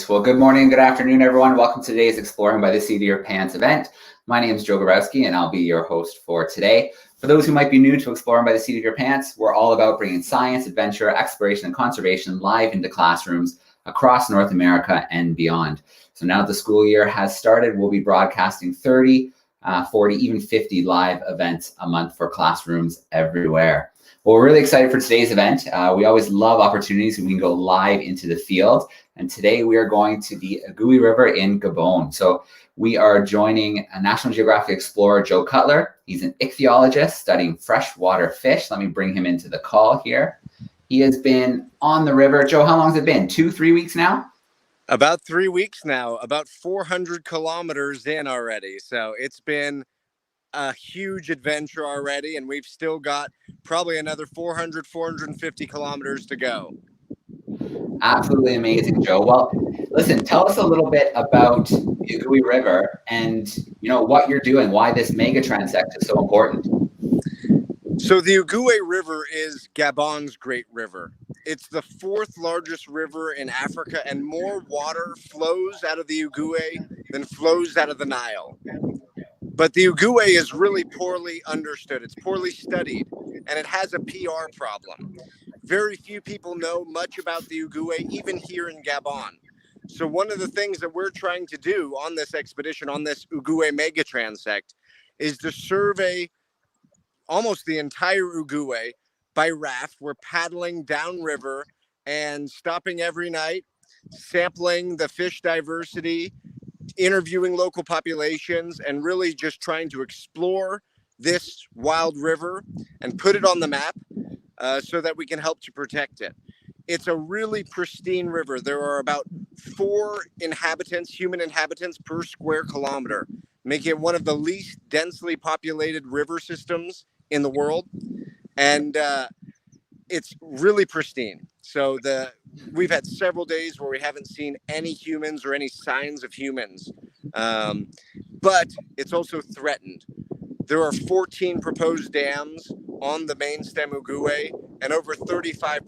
Well, good morning, good afternoon, everyone. Welcome to today's Exploring by the Seat of Your Pants event. My name is Joe Gorowski, and I'll be your host for today. For those who might be new to Exploring by the Seat of Your Pants, we're all about bringing science, adventure, exploration, and conservation live into classrooms across North America and beyond. So now that the school year has started, we'll be broadcasting 30, 40, even 50 live events a month for classrooms everywhere. Well, we're really excited for today's event. We always love opportunities when we can go live into the field. And today we are going to the Ogooue River in Gabon. So we are joining a National Geographic Explorer, Joe Cutler. He's an ichthyologist studying freshwater fish. Let me bring him into the call here. He has been on the river. Joe, how long has it been? 2-3 weeks now? About 3 weeks now, about 400 kilometers in already. So it's been a huge adventure already, and we've still got probably another 400, 450 kilometers to go. Absolutely amazing, Joe. Well, listen, tell us a little bit about the Ogooue River and what you're doing, why this megatransect is so important. So the Ogooue River is Gabon's great river. It's the fourth largest river in Africa, and more water flows out of the Ogooue than flows out of the Nile. But the Ogooue is really poorly understood. It's poorly studied, and it has a PR problem. Very few people know much about the Ogooue, even here in Gabon. So one of the things that we're trying to do on this expedition, on this Ogooue megatransect, is to survey almost the entire Ogooue by raft. We're paddling downriver and stopping every night, sampling the fish diversity, interviewing local populations, and really just trying to explore this wild river and put it on the map so that we can help to protect it. It's a really pristine river. There are about 4 human inhabitants per square kilometer, making it one of the least densely populated river systems in the world. And it's really pristine. So we've had several days where we haven't seen any humans or any signs of humans, but it's also threatened. There are 14 proposed dams on the main stem Ogooue and over 35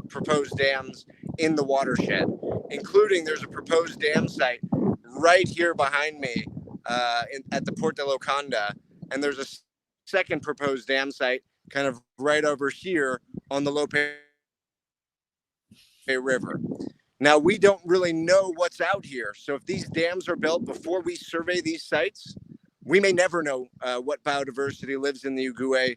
proposed dams in the watershed, including there's a proposed dam site right here behind me at the Port de Locanda, and there's a second proposed dam site kind of right over here on the Lope River. Now, we don't really know what's out here. So if these dams are built before we survey these sites, we may never know what biodiversity lives in the Ogooue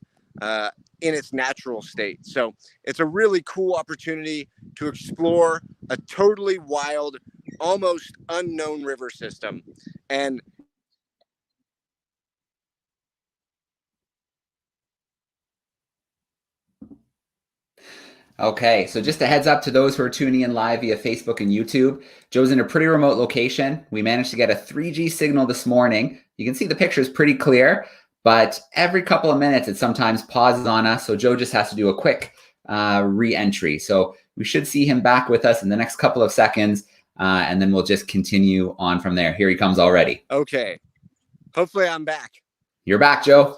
in its natural state. So it's a really cool opportunity to explore a totally wild, almost unknown river system. And Okay, so just a heads up to those who are tuning in live via Facebook and YouTube. Joe's in a pretty remote location. We managed to get a 3G signal this morning. You can see the picture is pretty clear, but every couple of minutes it sometimes pauses on us. So Joe just has to do a quick re-entry. So we should see him back with us in the next couple of seconds, and then we'll just continue on from there. Here he comes already. Okay, hopefully I'm back. You're back, Joe.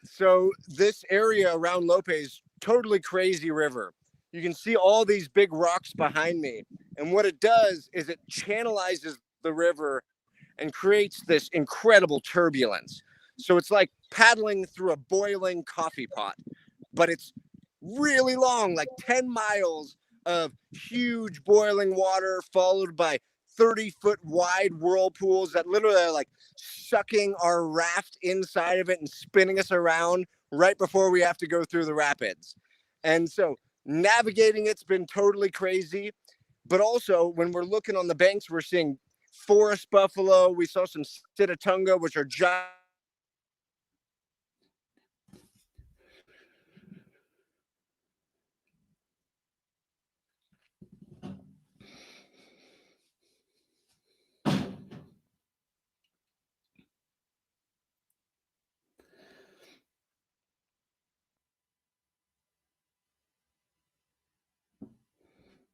So this area around Lope is totally crazy river. You can see all these big rocks behind me. And what it does is it channelizes the river and creates this incredible turbulence. So it's like paddling through a boiling coffee pot, but it's really long, like 10 miles of huge boiling water followed by 30-foot wide whirlpools that literally are like sucking our raft inside of it and spinning us around right before we have to go through the rapids. And so navigating it's been totally crazy. But also when we're looking on the banks, we're seeing forest buffalo. We saw some sitatunga, which are giant.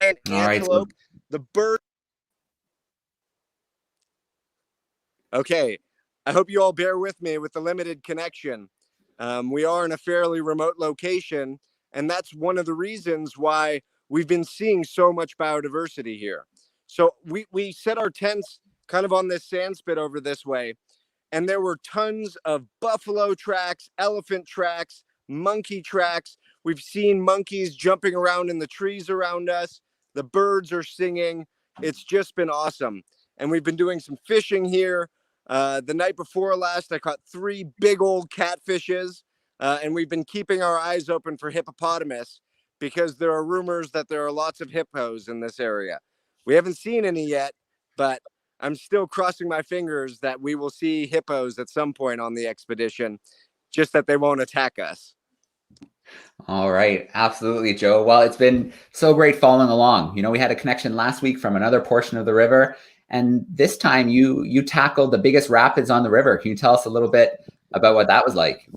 And antelope, the bird. Okay, I hope you all bear with me with the limited connection. We are in a fairly remote location, and that's one of the reasons why we've been seeing so much biodiversity here. So we set our tents kind of on this sand spit over this way, and there were tons of buffalo tracks, elephant tracks, monkey tracks. We've seen monkeys jumping around in the trees around us. The birds are singing. It's just been awesome. And we've been doing some fishing here. The night before last, I caught 3 big old catfishes. And we've been keeping our eyes open for hippopotamus because there are rumors that there are lots of hippos in this area. We haven't seen any yet, but I'm still crossing my fingers that we will see hippos at some point on the expedition, just that they won't attack us. All right. Absolutely, Joe. Well, it's been so great following along. We had a connection last week from another portion of the river, and this time you tackled the biggest rapids on the river. Can you tell us a little bit about what that was like?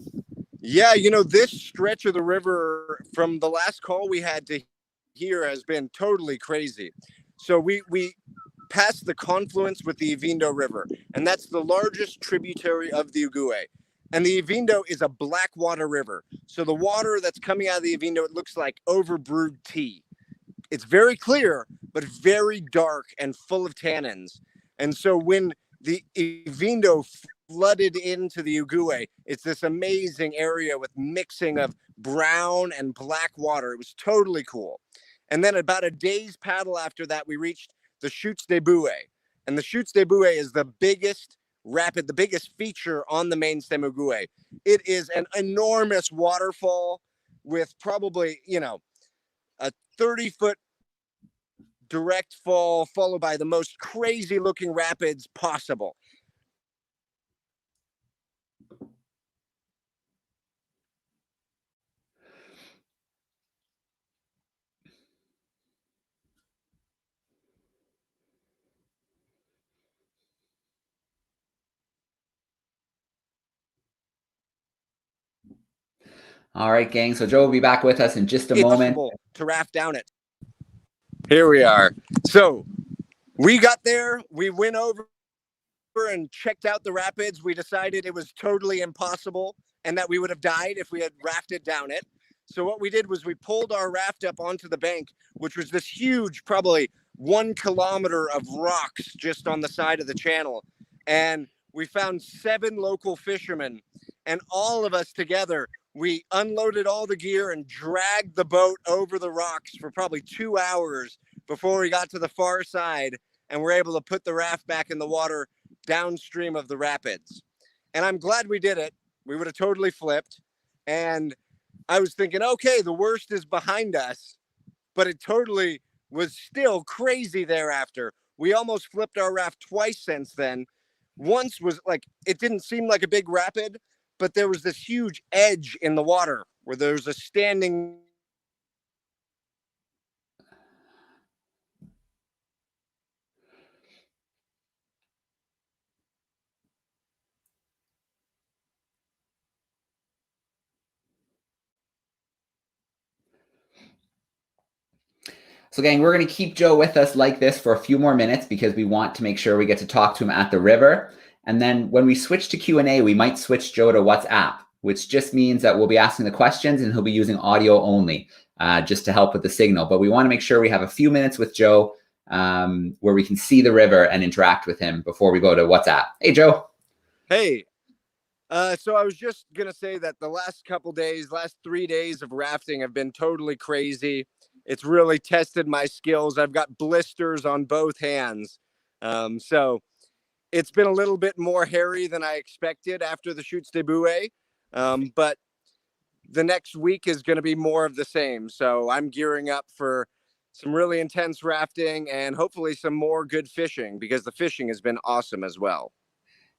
Yeah, this stretch of the river from the last call we had to here has been totally crazy. So we passed the confluence with the Ivindo River, and that's the largest tributary of the Ogooue. And the Ivindo is a black water river. So the water that's coming out of the Ivindo, it looks like overbrewed tea. It's very clear, but very dark and full of tannins. And so when the Ivindo flooded into the Ogooue, it's this amazing area with mixing of brown and black water. It was totally cool. And then about a day's paddle after that, we reached the Chutes des Boues. And the Chutes des Boues is the biggest rapid, the biggest feature on the main stem Ogooue. It is an enormous waterfall with probably, a 30-foot direct fall followed by the most crazy looking rapids possible. All right, gang. So Joe will be back with us in just a moment. To raft down it. Here we are. So we got there. We went over and checked out the rapids. We decided it was totally impossible and that we would have died if we had rafted down it. So what we did was we pulled our raft up onto the bank, which was this huge, probably 1 kilometer of rocks just on the side of the channel. And we found 7 local fishermen, and all of us together, we unloaded all the gear and dragged the boat over the rocks for probably 2 hours before we got to the far side and were able to put the raft back in the water downstream of the rapids. And I'm glad we did it. We would have totally flipped. And I was thinking, okay, the worst is behind us, but it totally was still crazy thereafter. We almost flipped our raft twice since then. Once was like, it didn't seem like a big rapid, but there was this huge edge in the water where there was a standing. So gang, we're going to keep Joe with us like this for a few more minutes because we want to make sure we get to talk to him at the river. And then when we switch to Q&A, we might switch Joe to WhatsApp, which just means that we'll be asking the questions and he'll be using audio only just to help with the signal. But we want to make sure we have a few minutes with Joe where we can see the river and interact with him before we go to WhatsApp. Hey, Joe. Hey. So I was just going to say that the last 3 days of rafting have been totally crazy. It's really tested my skills. I've got blisters on both hands. So it's been a little bit more hairy than I expected after the Chutes des Boues. But the next week is going to be more of the same. So I'm gearing up for some really intense rafting and hopefully some more good fishing because the fishing has been awesome as well.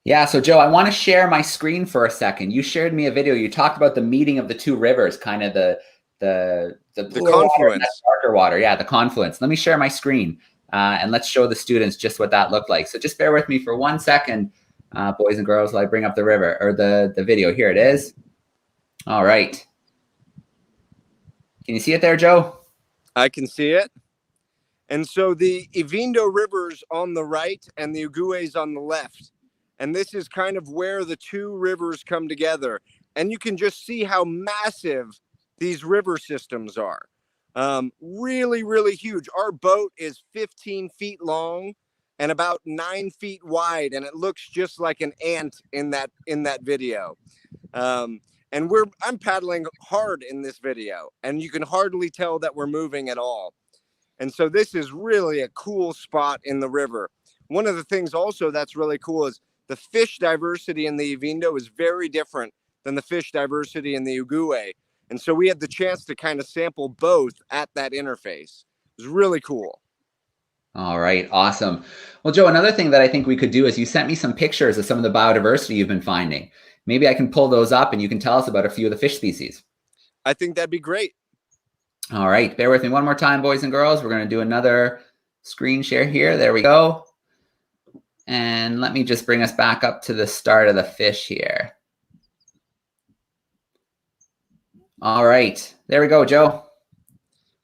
Yeah, so Joe, I want to share my screen for a second. You shared me a video. You talked about the meeting of the two rivers, kind of the confluence, water and that darker water. Yeah, the confluence. Let me share my screen and let's show the students just what that looked like. So just bear with me for 1 second, boys and girls, while I bring up the river or the video. Here it is. All right. Can you see it there, Joe? I can see it. And so the Ivindo River's on the right and the Ogooue on the left. And this is kind of where the two rivers come together. And you can just see how massive these river systems are. Really, really huge. Our boat is 15 feet long and about 9 feet wide, and it looks just like an ant in that video. And I'm paddling hard in this video, and you can hardly tell that we're moving at all. And so this is really a cool spot in the river. One of the things also that's really cool is the fish diversity in the Ivindo is very different than the fish diversity in the Ogooue. And so we had the chance to kind of sample both at that interface. It was really cool. All right, awesome. Well, Joe, another thing that I think we could do is you sent me some pictures of some of the biodiversity you've been finding. Maybe I can pull those up and you can tell us about a few of the fish species. I think that'd be great. All right, bear with me one more time, boys and girls. We're going to do another screen share here. There we go. And let me just bring us back up to the start of the fish here. All right, there we go, Joe.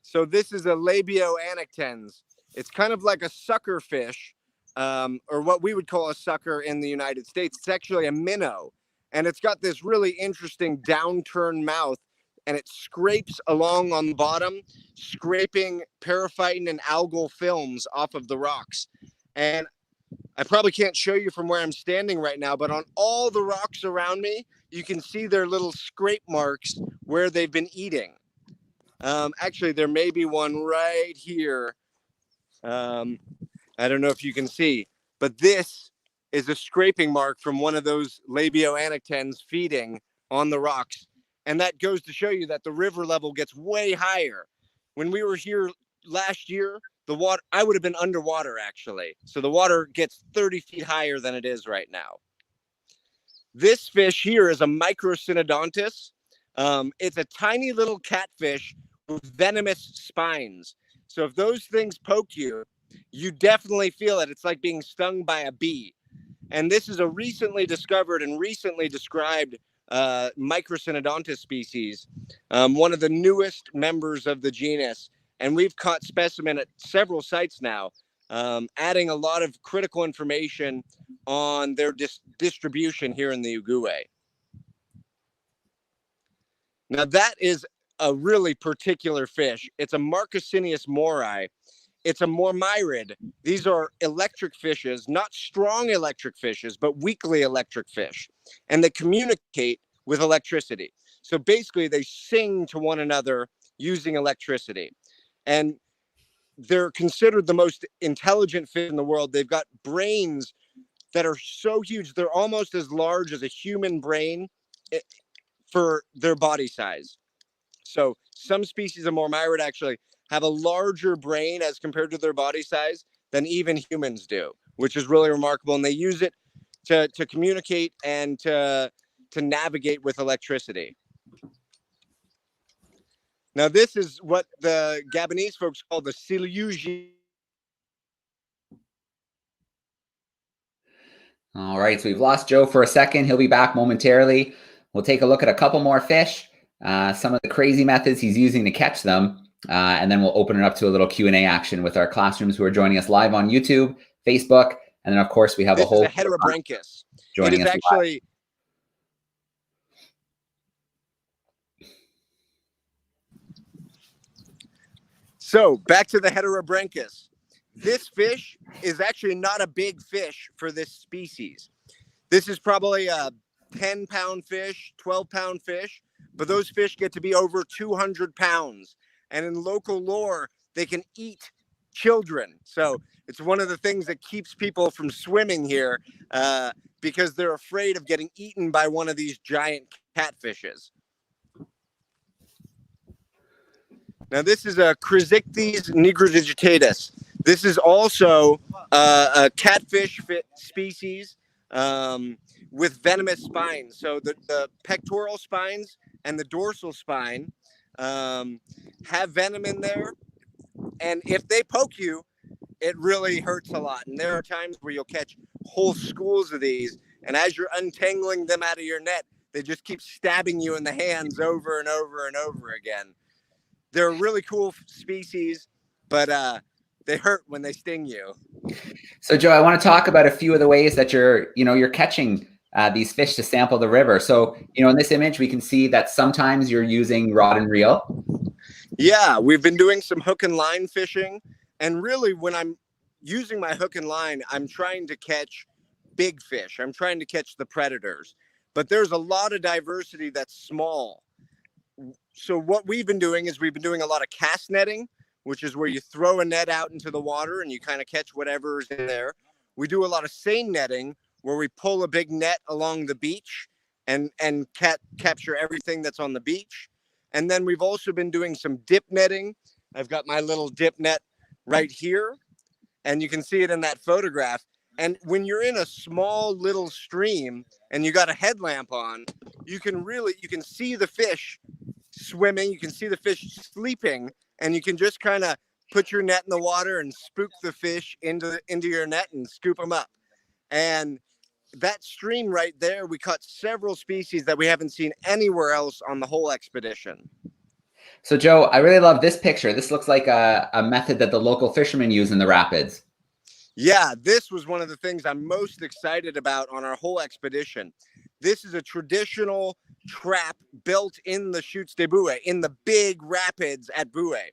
So this is a labio annectens. It's kind of like a sucker fish, or what we would call a sucker in the United States. It's actually a minnow, and it's got this really interesting downturned mouth, and it scrapes along on the bottom, scraping paraphyton and algal films off of the rocks. And I probably can't show you from where I'm standing right now, but on all the rocks around me, you can see their little scrape marks where they've been eating. Actually, there may be one right here. I don't know if you can see, but this is a scraping mark from one of those labio annectens feeding on the rocks. And that goes to show you that the river level gets way higher. When we were here last year, the water, I would have been underwater actually. So the water gets 30 feet higher than it is right now. This fish here is a microcynodontis. It's a tiny little catfish with venomous spines. So if those things poke you, you definitely feel it. It's like being stung by a bee. And this is a recently discovered and recently described microcynodontis species, one of the newest members of the genus. And we've caught specimen at several sites now, adding a lot of critical information on their distribution here in the Ogooue. Now that is a really particular fish. It's a Marcosinius mori. It's a mormyrid. These are electric fishes, not strong electric fishes, but weakly electric fish. And they communicate with electricity. So basically they sing to one another using electricity. And they're considered the most intelligent fish in the world. They've got brains that are so huge. They're almost as large as a human brain for their body size. So some species of mormyrid actually have a larger brain as compared to their body size than even humans do, which is really remarkable. And they use it to communicate and to navigate with electricity. Now, this is what the Gabonese folks call the siluji. All right, so we've lost Joe for a second. He'll be back momentarily. We'll take a look at a couple more fish, some of the crazy methods he's using to catch them, and then we'll open it up to a little Q&A action with our classrooms who are joining us live on YouTube, Facebook, and then of course we have a whole heterobranchus. joining us actually live. So back to the heterobranchus. This fish is actually not a big fish for this species. This is probably a 10-pound fish, 12-pound fish, but those fish get to be over 200 pounds. And in local lore, they can eat children. So it's one of the things that keeps people from swimming here because they're afraid of getting eaten by one of these giant catfishes. Now, this is a Chrysichthes nigrodigitatus. This is also a catfish species with venomous spines. So the pectoral spines and the dorsal spine have venom in there. And if they poke you, it really hurts a lot. And there are times where you'll catch whole schools of these. And as you're untangling them out of your net, they just keep stabbing you in the hands over and over and over again. They're a really cool species, but they hurt when they sting you. So, Joe, I want to talk about a few of the ways that you're catching these fish to sample the river. So, in this image, we can see that sometimes you're using rod and reel. Yeah, we've been doing some hook and line fishing. And really, when I'm using my hook and line, I'm trying to catch big fish. I'm trying to catch the predators. But there's a lot of diversity that's small. So what we've been doing is we've been doing a lot of cast netting, which is where you throw a net out into the water and you kind of catch whatever's in there. We do a lot of seine netting, where we pull a big net along the beach and capture everything that's on the beach. And then we've also been doing some dip netting. I've got my little dip net right here, and you can see it in that photograph. And when you're in a small little stream and you got a headlamp on, you can see the fish swimming, you can see the fish sleeping, and you can just kind of put your net in the water and spook the fish into your net and scoop them up. And that stream right there, we caught several species that we haven't seen anywhere else on the whole expedition. So Joe, I really love this picture. This looks like a method that the local fishermen use in the rapids. Yeah, this was one of the things I'm most excited about on our whole expedition. This is a traditional trap built in the Chutes de Bouet, in the big rapids at Bouet.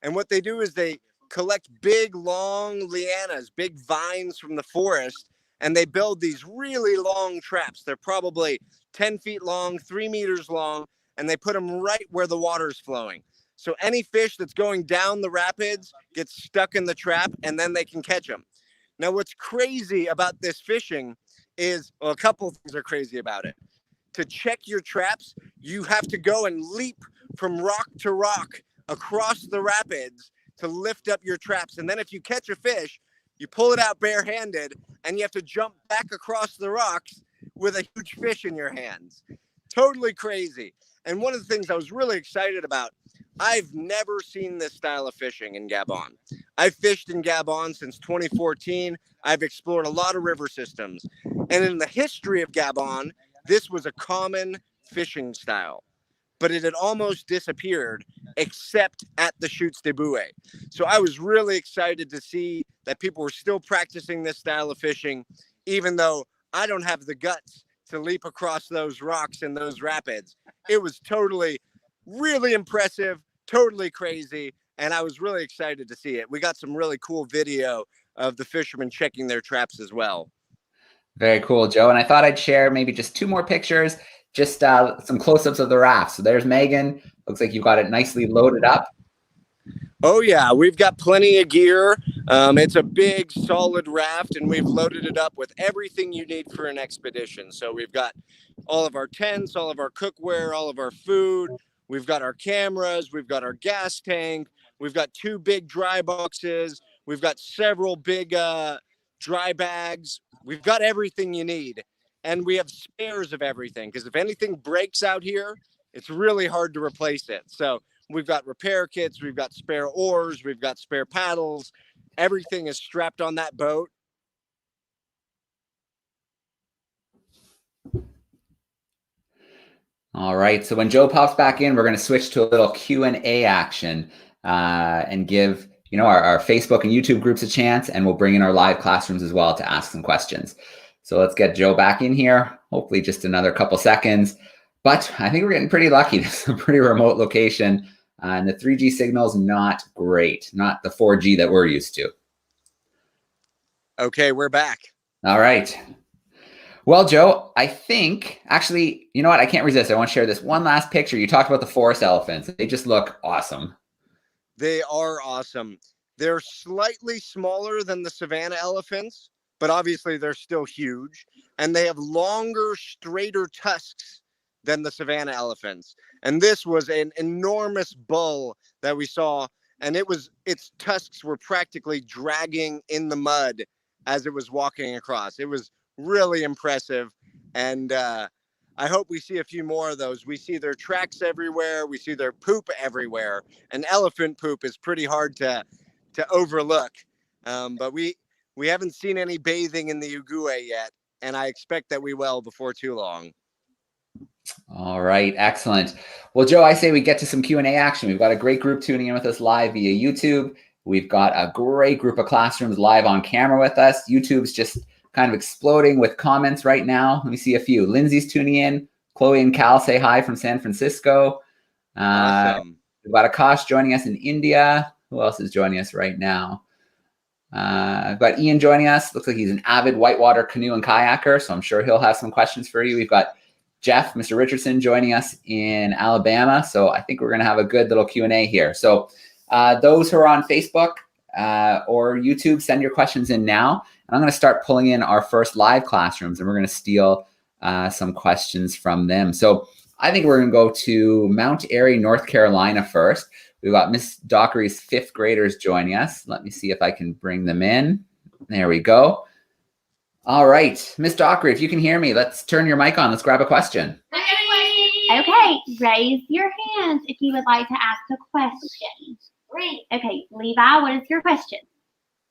And what they do is they collect big, long lianas, big vines from the forest, and they build these really long traps. They're probably 10 feet long, 3 meters long, and they put them right where the water's flowing. So any fish that's going down the rapids gets stuck in the trap, and then they can catch them. Now, what's crazy about this fishing is, well, a couple things are crazy about it. To check your traps, you have to go and leap from rock to rock across the rapids to lift up your traps. And then if you catch a fish, you pull it out barehanded and you have to jump back across the rocks with a huge fish in your hands. Totally crazy. And one of the things I was really excited about, I've never seen this style of fishing in Gabon. I've fished in Gabon since 2014. I've explored a lot of river systems. And in the history of Gabon, this was a common fishing style, but it had almost disappeared except at the Chutes de Bouet. So I was really excited to see that people were still practicing this style of fishing, even though I don't have the guts to leap across those rocks in those rapids. It was totally, really impressive, totally crazy, and I was really excited to see it. We got some really cool video of the fishermen checking their traps as well. Very cool, Joe. And I thought I'd share maybe just two more pictures, just some close-ups of the raft. So there's Megan. Looks like you've got it nicely loaded up. Oh, yeah, we've got plenty of gear. It's a big, solid raft, and we've loaded it up with everything you need for an expedition. So we've got all of our tents, all of our cookware, all of our food. We've got our cameras. We've got our gas tank. We've got 2 big dry boxes. We've got several big dry bags. We've got everything you need. And we have spares of everything, because if anything breaks out here, it's really hard to replace it. So we've got repair kits, we've got spare oars, we've got spare paddles. Everything is strapped on that boat. All right. So when Joe pops back in, we're going to switch to a little Q&A action and give our Facebook and YouTube groups a chance, and we'll bring in our live classrooms as well to ask some questions. So let's get Joe back in here. Hopefully just another couple seconds. But I think we're getting pretty lucky. This is a pretty remote location. And the 3G signal's not great, not the 4G that we're used to. Okay, we're back. All right. Well, Joe, I think, actually, you know what? I can't resist. I want to share this one last picture. You talked about the forest elephants. They just look awesome. They are awesome. They're slightly smaller than the savanna elephants, but obviously they're still huge. And they have longer, straighter tusks than the savanna elephants. And this was an enormous bull that we saw, and its tusks were practically dragging in the mud as it was walking across. It was really impressive, and I hope we see a few more of those. We see their tracks everywhere. We see their poop everywhere. And elephant poop is pretty hard to overlook, but we haven't seen any bathing in the Ogooue yet, and I expect that we will before too long. All right, excellent. Well, Joe, I say we get to some Q&A action. We've got a great group tuning in with us live via YouTube. We've got a great group of classrooms live on camera with us. YouTube's just kind of exploding with comments right now. Let me see a few. Lindsay's tuning in. Chloe and Cal say hi from San Francisco. Awesome. We've got Akash joining us in India. Who else is joining us right now? We've got Ian joining us. Looks like he's an avid whitewater canoe and kayaker, so I'm sure he'll have some questions for you. We've got Jeff, Mr. Richardson, joining us in Alabama. So I think we're going to have a good little Q&A here. So those who are on Facebook or YouTube, send your questions in now. And I'm going to start pulling in our first live classrooms, and we're going to steal some questions from them. So I think we're going to go to Mount Airy, North Carolina first. We've got Miss Dockery's 5th graders joining us. Let me see if I can bring them in. There we go. All right, Miss Dockery, if you can hear me, let's turn your mic on. Let's grab a question. Okay, raise your hands if you would like to ask a question. Great. Okay, Levi, what is your question?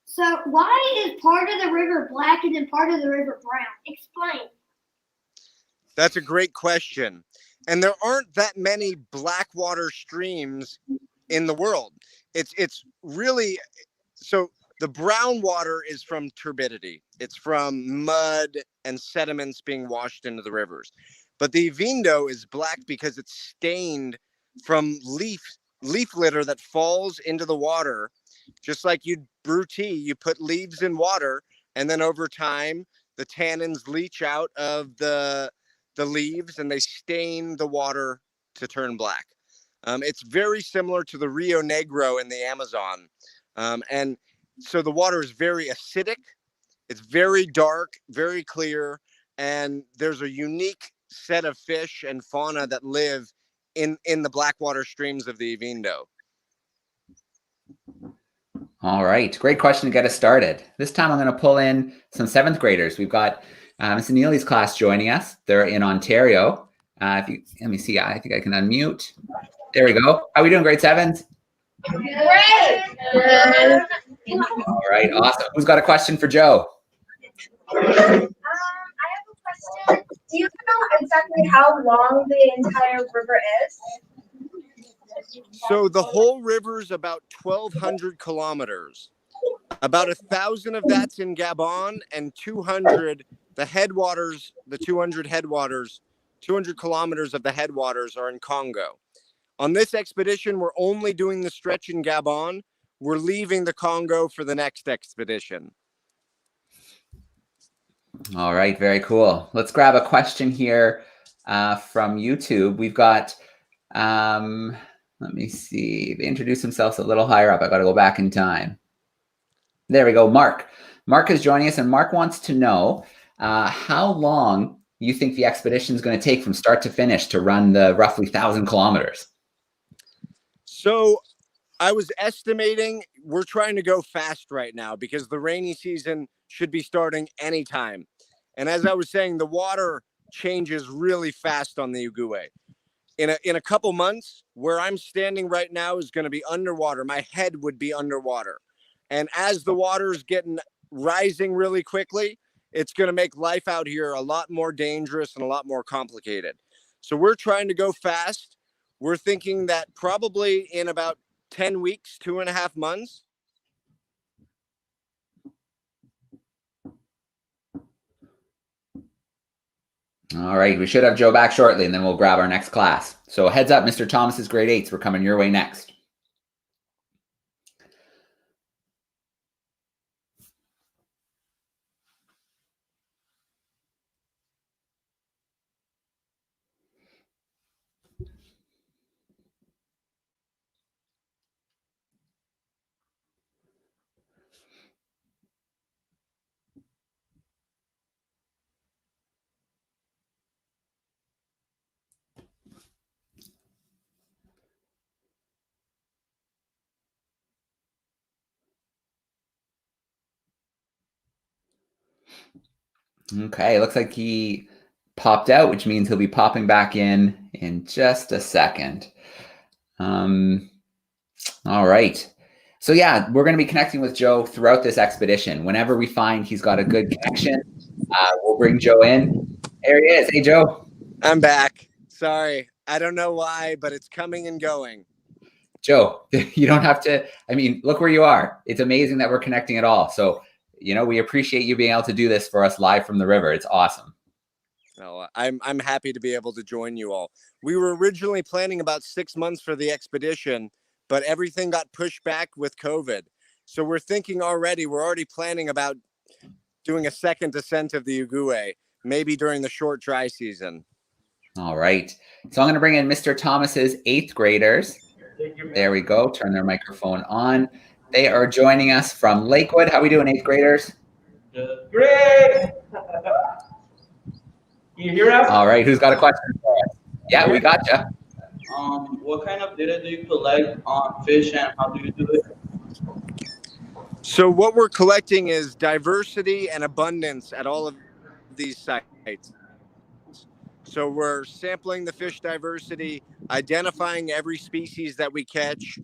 So why is part of the river black and then part of the river brown? Explain. That's a great question. And there aren't that many black water streams in the world. It's really, so the brown water is from turbidity. It's from mud and sediments being washed into the rivers. But the Ivindo is black because it's stained from leaf litter that falls into the water. Just like you brew tea, you put leaves in water, and then over time, the tannins leach out of the leaves and they stain the water to turn black. It's very similar to the Rio Negro in the Amazon. And so the water is very acidic. It's very dark, very clear. And there's a unique set of fish and fauna that live in the blackwater streams of the Ivindo. All right, great question to get us started. This time I'm going to pull in some 7th graders. We've got Miss Neely's class joining us. They're in Ontario. Let me see, I think I can unmute. There we go. How are we doing, grade 7s? Great. All right, awesome. Who's got a question for Joe? I have a question. Do you know exactly how long the entire river is? So the whole river is about 1,200 kilometers. About 1,000 of that's in Gabon, and 200, the headwaters, the 200 headwaters, 200 kilometers of the headwaters are in Congo. On this expedition, we're only doing the stretch in Gabon. We're leaving the Congo for the next expedition. All right, very cool. Let's grab a question here from YouTube. We've got, let me see, they introduced themselves a little higher up. I got to go back in time. There we go, Mark. Mark is joining us, and Mark wants to know how long you think the expedition is going to take from start to finish to run the roughly 1,000 kilometers. So I was estimating we're trying to go fast right now because the rainy season should be starting anytime. And as I was saying, the water changes really fast on the Ogooue. In a couple months, where I'm standing right now is going to be underwater. My head would be underwater. And as the water is rising really quickly, it's going to make life out here a lot more dangerous and a lot more complicated. So we're trying to go fast. We're thinking that probably in about 10 weeks, 2.5 months. All right, we should have Joe back shortly, and then we'll grab our next class. So heads up, Mr. Thomas's grade 8s. We're coming your way next. Okay, looks like he popped out, which means he'll be popping back in just a second. All right. So yeah, we're going to be connecting with Joe throughout this expedition. Whenever we find he's got a good connection, we'll bring Joe in. There he is. Hey, Joe. I'm back. Sorry. I don't know why, but it's coming and going. Joe, you don't have to, I mean, look where you are. It's amazing that we're connecting at all. So, you know, we appreciate you being able to do this for us live from the river. It's awesome. Well, I'm happy to be able to join you all. We were originally planning about 6 months for the expedition, but everything got pushed back with COVID. So we're already planning about doing a second descent of the Ogooue, maybe during the short dry season. All right. So I'm going to bring in Mr. Thomas's 8th graders. There we go. Turn their microphone on. They are joining us from Lakewood. How are we doing, 8th graders? Great! Can you hear us? All right. Who's got a question for us? Yeah, we got you. What kind of data do you collect on fish and how do you do it? So what we're collecting is diversity and abundance at all of these sites. So we're sampling the fish diversity, identifying every species that we catch,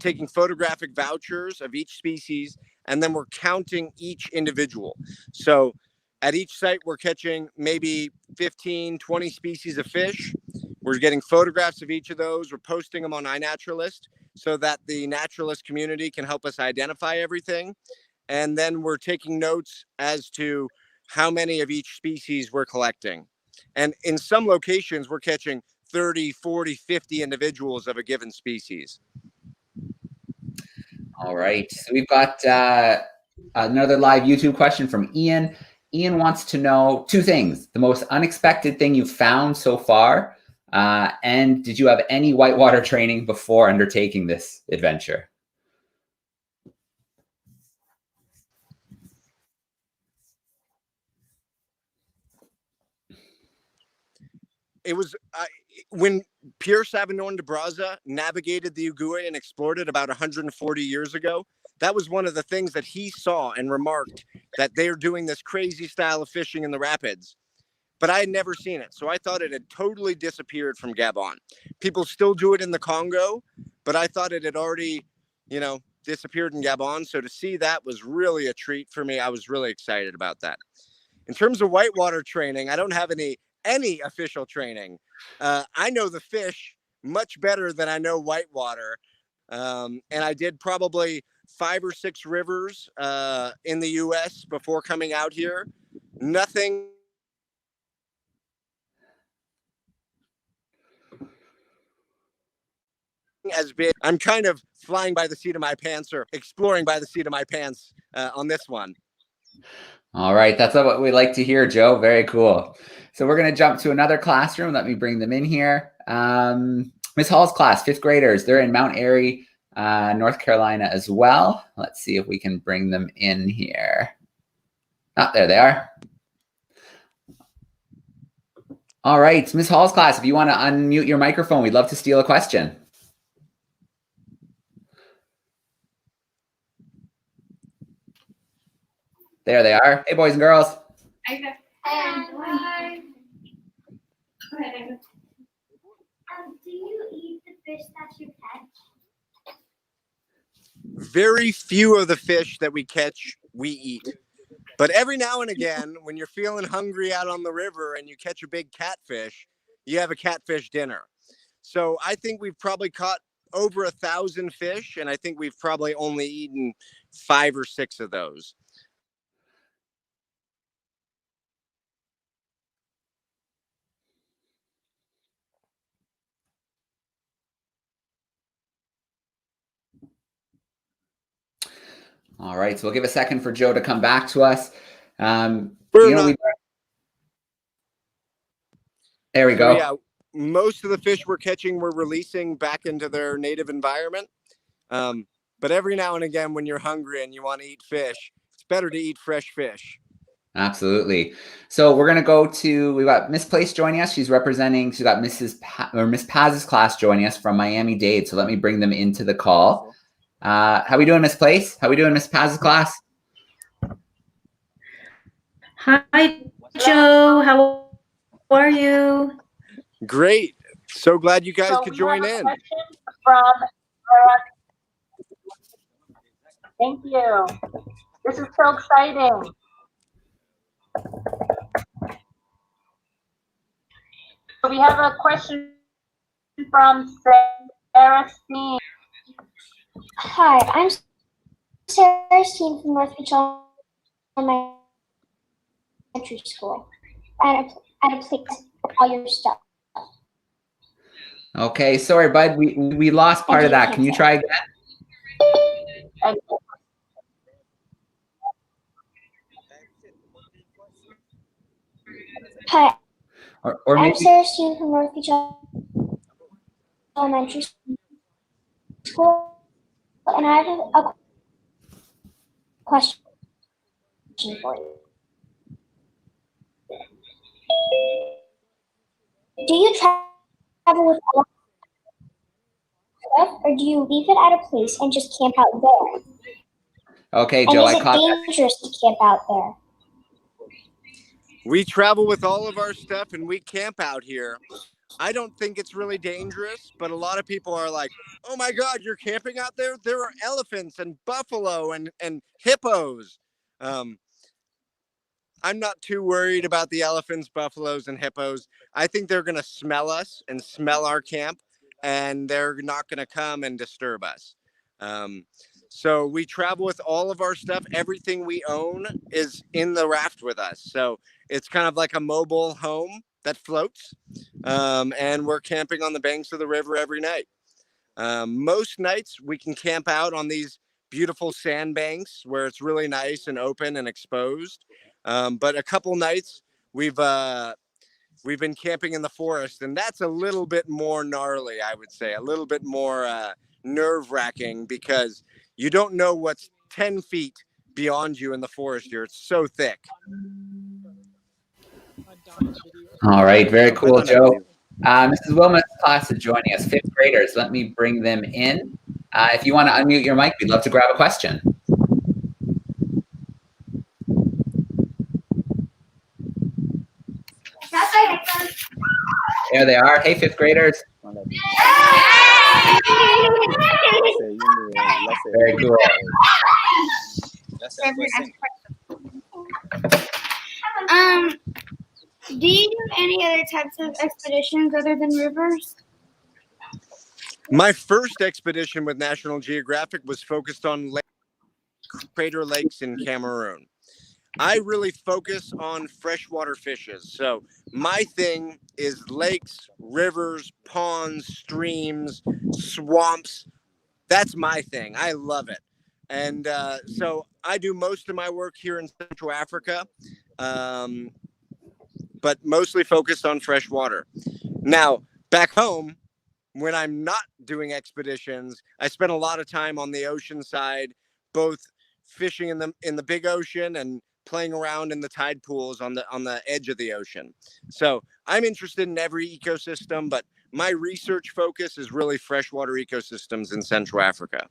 taking photographic vouchers of each species, and then we're counting each individual. So at each site, we're catching maybe 15, 20 species of fish. We're getting photographs of each of those. We're posting them on iNaturalist so that the naturalist community can help us identify everything. And then we're taking notes as to how many of each species we're collecting. And in some locations, we're catching 30, 40, 50 individuals of a given species. All right. So we've got another live YouTube question from Ian. Ian wants to know 2 things. The most unexpected thing you've found so far, and did you have any whitewater training before undertaking this adventure? It was when Pierre Sauvignon de Braza navigated the Ogooue and explored it about 140 years ago. That was one of the things that he saw and remarked, that they're doing this crazy style of fishing in the rapids. But I had never seen it. So I thought it had totally disappeared from Gabon. People still do it in the Congo, but I thought it had already, disappeared in Gabon. So to see that was really a treat for me. I was really excited about that. In terms of whitewater training, I don't have any official training. I know the fish much better than I know whitewater. And I did probably 5 or 6 rivers in the US before coming out here. Nothing as big. I'm kind of flying by the seat of my pants or exploring by the seat of my pants on this one. All right. That's what we like to hear, Joe. Very cool. So we're going to jump to another classroom. Let me bring them in here. Ms. Hall's class, 5th graders. They're in Mount Airy, North Carolina as well. Let's see if we can bring them in here. Oh, there they are. All right. Ms. Hall's class, if you want to unmute your microphone, we'd love to steal a question. There they are. Hey, boys and girls. Hi. Do you eat the fish that you catch? Very few of the fish that we catch, we eat. But every now and again, when you're feeling hungry out on the river and you catch a big catfish, you have a catfish dinner. So I think we've probably caught over 1,000 fish, and I think we've probably only eaten 5 or 6 of those. All right, so we'll give a second for Joe to come back to us. There we go. Yeah, most of the fish we're catching, we're releasing back into their native environment. But every now and again, when you're hungry and you want to eat fish, it's better to eat fresh fish. Absolutely. So we're going to we've got Miss Place joining us. She's got Miss Paz's class joining us from Miami-Dade. So let me bring them into the call. How we doing, Miss Place? How we doing, Miss Paz's class? Hi, Joe. How are you? Great. So glad you guys could join in. Thank you. This is so exciting. So we have a question from Sarah Steen. Hi, I'm Sarah Steen from North Mitchell Elementary School. at a place for all your stuff. Okay, sorry, bud. We lost part of that. Can you try again? Hi, Or I'm maybe. Sarah Steen from North Beach Elementary School, and I have a question for you. Do you travel with all stuff, or do you leave it at a place and just camp out there? Okay, And Joe, is I it caught that. dangerous to camp out there? We travel with all of our stuff and we camp out here. I don't think it's really dangerous, but a lot of people are like, oh my God, you're camping out there? There are elephants and buffalo and hippos. I'm not too worried about the elephants, buffaloes, and hippos. I think they're going to smell us and smell our camp, and they're not going to come and disturb us. So we travel with all of our stuff. Everything we own is in the raft with us. So it's kind of like a mobile home that floats. And we're camping on the banks of the river every night. Most nights we can camp out on these beautiful sandbanks where it's really nice and open and exposed. But a couple nights we've been camping in the forest, and that's a little bit more gnarly, I would say, a little bit more nerve-wracking, because you don't know what's 10 feet beyond you in the forest here. It's so thick. All right, very cool, Joe. Mrs. Wilmot's class is joining us, 5th graders. Let me bring them in. If you want to unmute your mic, we'd love to grab a question. There they are. Hey, 5th graders. Very cool. Do you do any other types of expeditions other than rivers? My first expedition with National Geographic was focused on crater lakes in Cameroon. I really focus on freshwater fishes. So my thing is lakes, rivers, ponds, streams, swamps. That's my thing. I love it. And so I do most of my work here in Central Africa, but mostly focused on freshwater. Now, back home, when I'm not doing expeditions, I spend a lot of time on the ocean side, both fishing in the big ocean and playing around in the tide pools on the edge of the ocean. So I'm interested in every ecosystem, but my research focus is really freshwater ecosystems in Central Africa.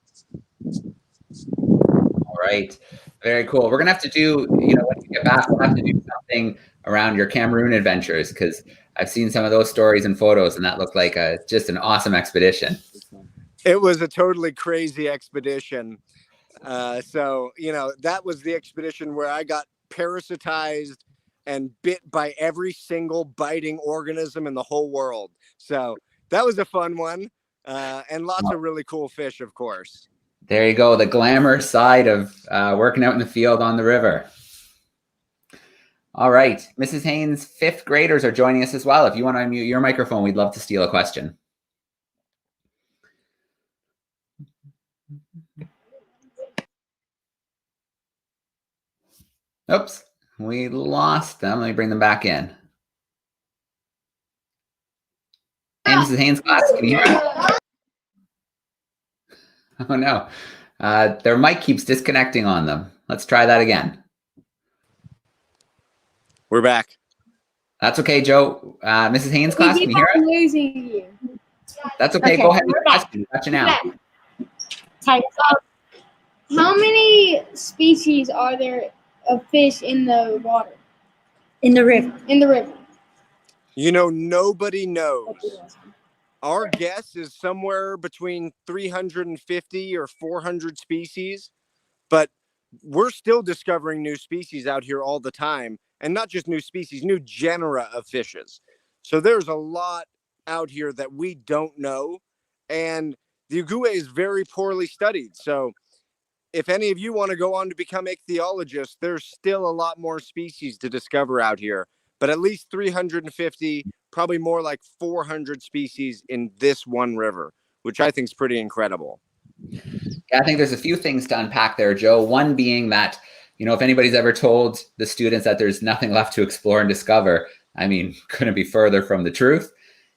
All right, very cool. We're gonna have to do, when you get back, we'll have to do something around your Cameroon adventures, because I've seen some of those stories and photos, and that looked like just an awesome expedition. It was a totally crazy expedition. So, that was the expedition where I got parasitized and bit by every single biting organism in the whole world. So that was a fun one, and lots of really cool fish, of course. There you go, the glamour side of working out in the field on the river. All right, Mrs. Haynes, 5th graders are joining us as well. If you want to unmute your microphone, we'd love to steal a question. Oops, we lost them. Let me bring them back in. Hey, Mrs. Haynes' class, can you hear me? Oh no, their mic keeps disconnecting on them. Let's try that again. We're back. That's okay, Joe. Mrs. Haynes' class, can you hear us? Losing you. That's okay. Go ahead with the question. Got you now. How many species are there of fish in the water? In the river. In the river. Nobody knows. Our guess is somewhere between 350 or 400 species, but we're still discovering new species out here all the time. And not just new species, new genera of fishes. So there's a lot out here that we don't know. And the Ogooue is very poorly studied. So if any of you want to go on to become ichthyologists, there's still a lot more species to discover out here. but at least 350, probably more like 400 species in this one river, which I think is pretty incredible. Yeah, I think there's a few things to unpack there, Joe. One being that, if anybody's ever told the students that there's nothing left to explore and discover, I mean, couldn't be further from the truth.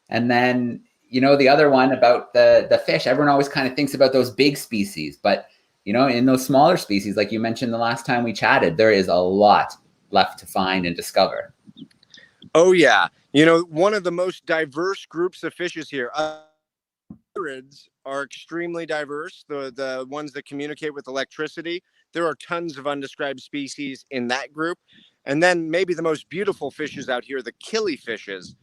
And then, the other one about the fish, everyone always kind of thinks about those big species, but, in those smaller species, like you mentioned the last time we chatted, there is a lot left to find and discover. Oh, yeah. One of the most diverse groups of fishes here. Hybrids are extremely diverse. The ones that communicate with electricity, there are tons of undescribed species in that group. And then maybe the most beautiful fishes out here, the killifishes.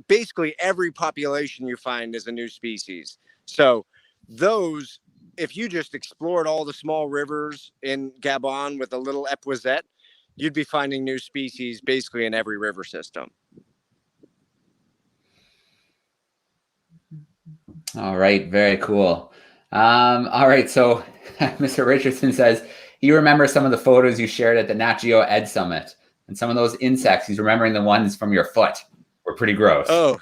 Basically every population you find is a new species. So those, if you just explored all the small rivers in Gabon with a little epouisette, you'd be finding new species basically in every river system. All right, very cool. All right, so Mr. Richardson says he remembers some of the photos you shared at the Nat Geo Ed Summit, and some of those insects, he's remembering the ones from your foot were pretty gross. Oh,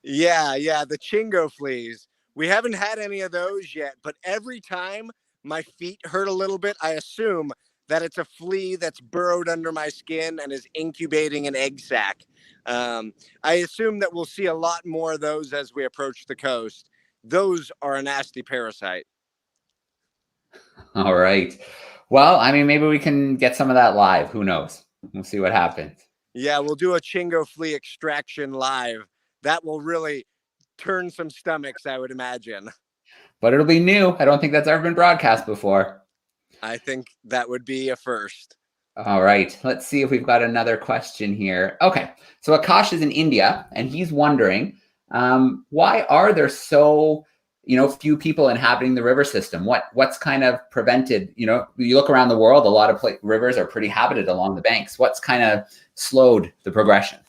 yeah, the chingo fleas. We haven't had any of those yet, but every time my feet hurt a little bit, I assume that it's a flea that's burrowed under my skin and is incubating an egg sac. I assume that we'll see a lot more of those as we approach the coast. Those are a nasty parasite. All right. Well, I mean, maybe we can get some of that live. Who knows? We'll see what happens. Yeah, we'll do a chingo flea extraction live. That will really turn some stomachs, I would imagine. But it'll be new. I don't think that's ever been broadcast before. I think that would be a first. All right. Let's see if we've got another question here. Okay. So Akash is in India, and he's wondering, why are there so few people inhabiting the river system? What's kind of prevented? You look around the world, a lot of rivers are pretty habited along the banks. What's kind of slowed the progression?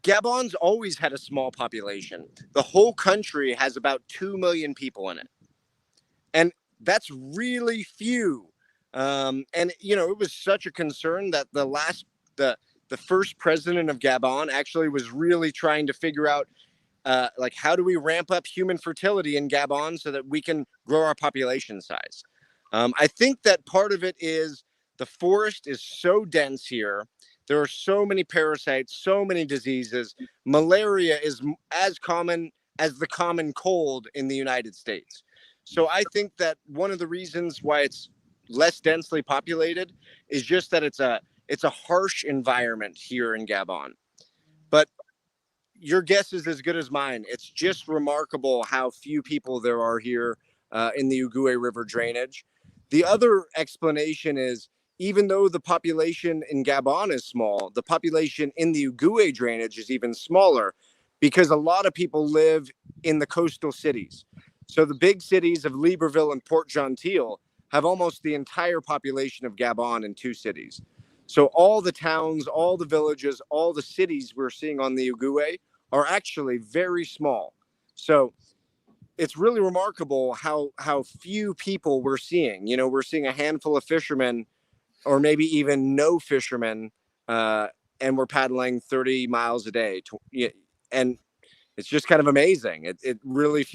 Gabon's always had a small population. The whole country has about 2 million people in it, and that's really few. And it was such a concern that the first president of Gabon actually was really trying to figure out how do we ramp up human fertility in Gabon so that we can grow our population size. I think that part of it is the forest is so dense here. There are so many parasites, so many diseases. Malaria is as common as the common cold in the United States. So I think that one of the reasons why it's less densely populated is just that it's a harsh environment here in Gabon. But your guess is as good as mine. It's just remarkable how few people there are here in the Ogooue River drainage. The other explanation is, even though the population in Gabon is small, the population in the Ogooue drainage is even smaller because a lot of people live in the coastal cities. So the big cities of Libreville and Port-Gentil have almost the entire population of Gabon in 2 cities. So all the towns, all the villages, all the cities we're seeing on the Ogooue are actually very small. So it's really remarkable how few people we're seeing. We're seeing a handful of fishermen, or maybe even no fishermen, and we're paddling 30 miles a day. And it's just kind of amazing. It really...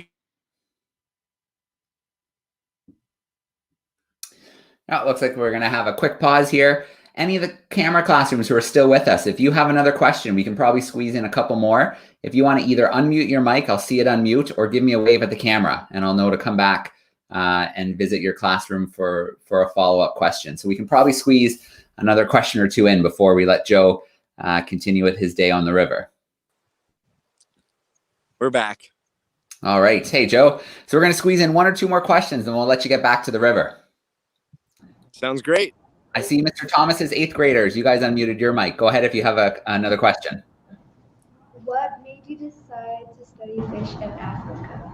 Now it looks like we're going to have a quick pause here. Any of the camera classrooms who are still with us, if you have another question, we can probably squeeze in a couple more. If you want to either unmute your mic, I'll see it unmute, or give me a wave at the camera, and I'll know to come back and visit your classroom for a follow-up question. So we can probably squeeze another question or two in before we let Joe continue with his day on the river. We're back. All right. Hey, Joe. So we're going to squeeze in 1 or 2 more questions, and we'll let you get back to the river. Sounds great. I see Mr. Thomas's 8th graders. You guys unmuted your mic. Go ahead if you have another question. What made you decide to study fish in Africa?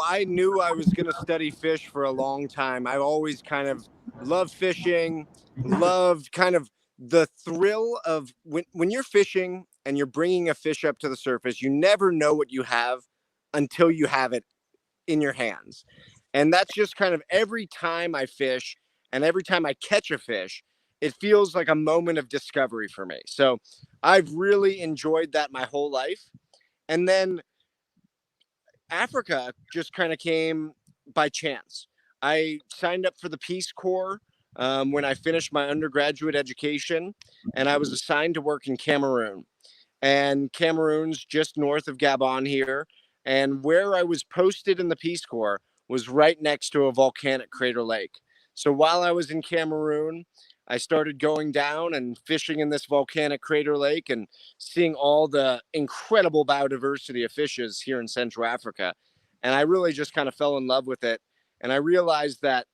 I knew I was going to study fish for a long time. I always kind of loved fishing, loved kind of the thrill of when you're fishing and you're bringing a fish up to the surface, you never know what you have until you have it in your hands. And that's just kind of every time I fish and every time I catch a fish, it feels like a moment of discovery for me. So I've really enjoyed that my whole life. And then Africa just kind of came by chance. I signed up for the Peace Corps when I finished my undergraduate education, and I was assigned to work in Cameroon. And Cameroon's just north of Gabon here. And where I was posted in the Peace Corps was right next to a volcanic crater lake. So while I was in Cameroon, I started going down and fishing in this volcanic crater lake and seeing all the incredible biodiversity of fishes here in Central Africa. And I really just kind of fell in love with it. And I realized that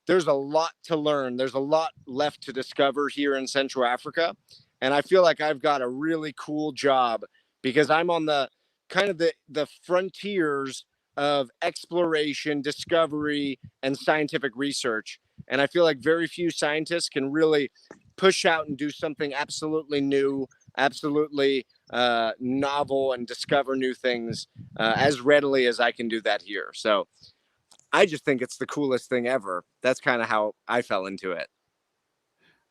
there's a lot to learn. There's a lot left to discover here in Central Africa. And I feel like I've got a really cool job because I'm on the kind of the frontiers of exploration, discovery, and scientific research. And I feel like very few scientists can really push out and do something absolutely new, absolutely novel, and discover new things as readily as I can do that here. So I just think it's the coolest thing ever. That's kind of how I fell into it.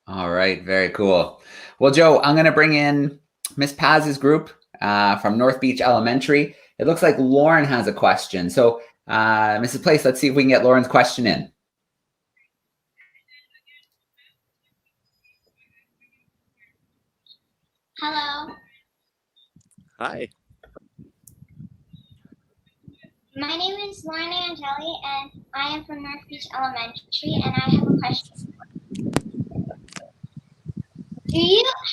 All right, very cool. Well, Joe, I'm going to bring in Miss Paz's group from North Beach Elementary. It looks like Lauren has a question. So, Mrs. Place, let's see if we can get Lauren's question in. Hello. Hi. My name is Lauren Angeli, and I am from North Beach Elementary, and I have a question.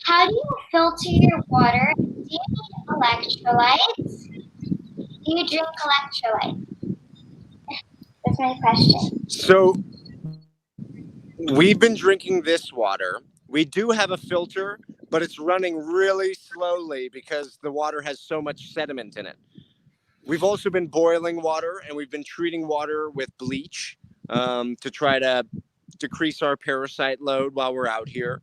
How do you filter your water? Do you need electrolytes? Do you drink electrolytes? That's my question. So we've been drinking this water. We do have a filter, but it's running really slowly because the water has so much sediment in it. We've also been boiling water, and we've been treating water with bleach to try to decrease our parasite load while we're out here.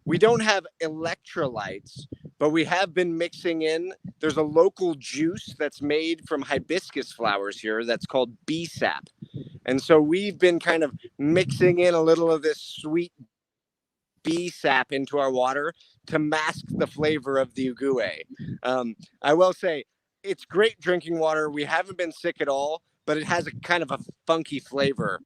We don't have electrolytes, but we have been mixing in. There's a local juice that's made from hibiscus flowers here that's called bee sap. And so we've been kind of mixing in a little of this sweet bee sap into our water to mask the flavor of the Ogooue. I will say it's great drinking water. We haven't been sick at all, but it has a kind of a funky flavor.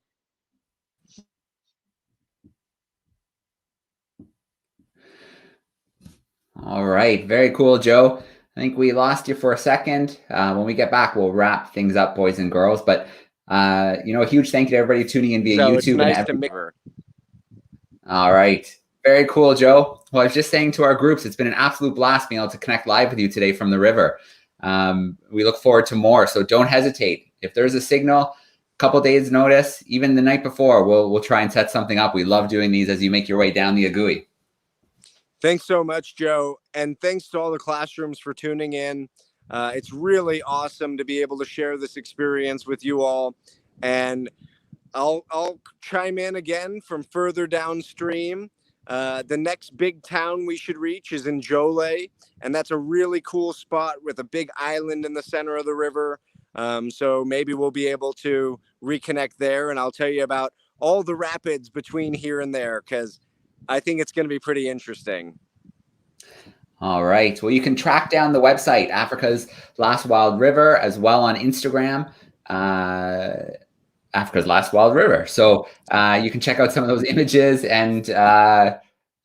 All right, very cool, Joe. I think we lost you for a second. When we get back, we'll wrap things up, boys and girls. But a huge thank you to everybody tuning in via YouTube. It's nice to meet her. All right, very cool, Joe. Well, I was just saying to our groups, it's been an absolute blast being able to connect live with you today from the river. We look forward to more, so don't hesitate. If there's a signal, a couple days notice, even the night before, we'll try and set something up. We love doing these as you make your way down the Ogooue. Thanks so much, Joe. And thanks to all the classrooms for tuning in. It's really awesome to be able to share this experience with you all. And I'll chime in again from further downstream. The next big town we should reach is in Jole. And that's a really cool spot with a big island in the center of the river. So maybe we'll be able to reconnect there. And I'll tell you about all the rapids between here and there, because I think it's going to be pretty interesting. All right. Well, you can track down the website, Africa's Last Wild River, as well on Instagram, Africa's Last Wild River. So you can check out some of those images and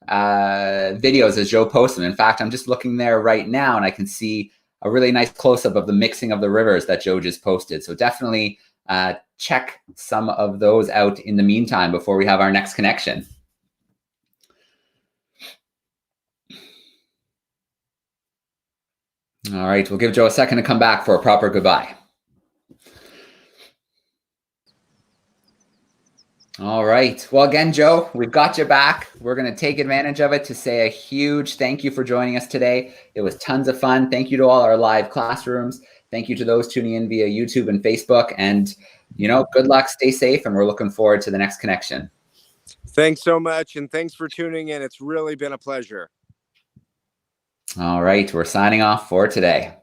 videos as Joe posts them. In fact, I'm just looking there right now, and I can see a really nice close-up of the mixing of the rivers that Joe just posted. So definitely check some of those out in the meantime before we have our next connection. All right, we'll give Joe a second to come back for a proper goodbye. All right. Well, again, Joe, we've got you back. We're going to take advantage of it to say a huge thank you for joining us today. It was tons of fun. Thank you to all our live classrooms. Thank you to those tuning in via YouTube and Facebook. And, good luck, stay safe, and we're looking forward to the next connection. Thanks so much, and thanks for tuning in. It's really been a pleasure. All right, we're signing off for today.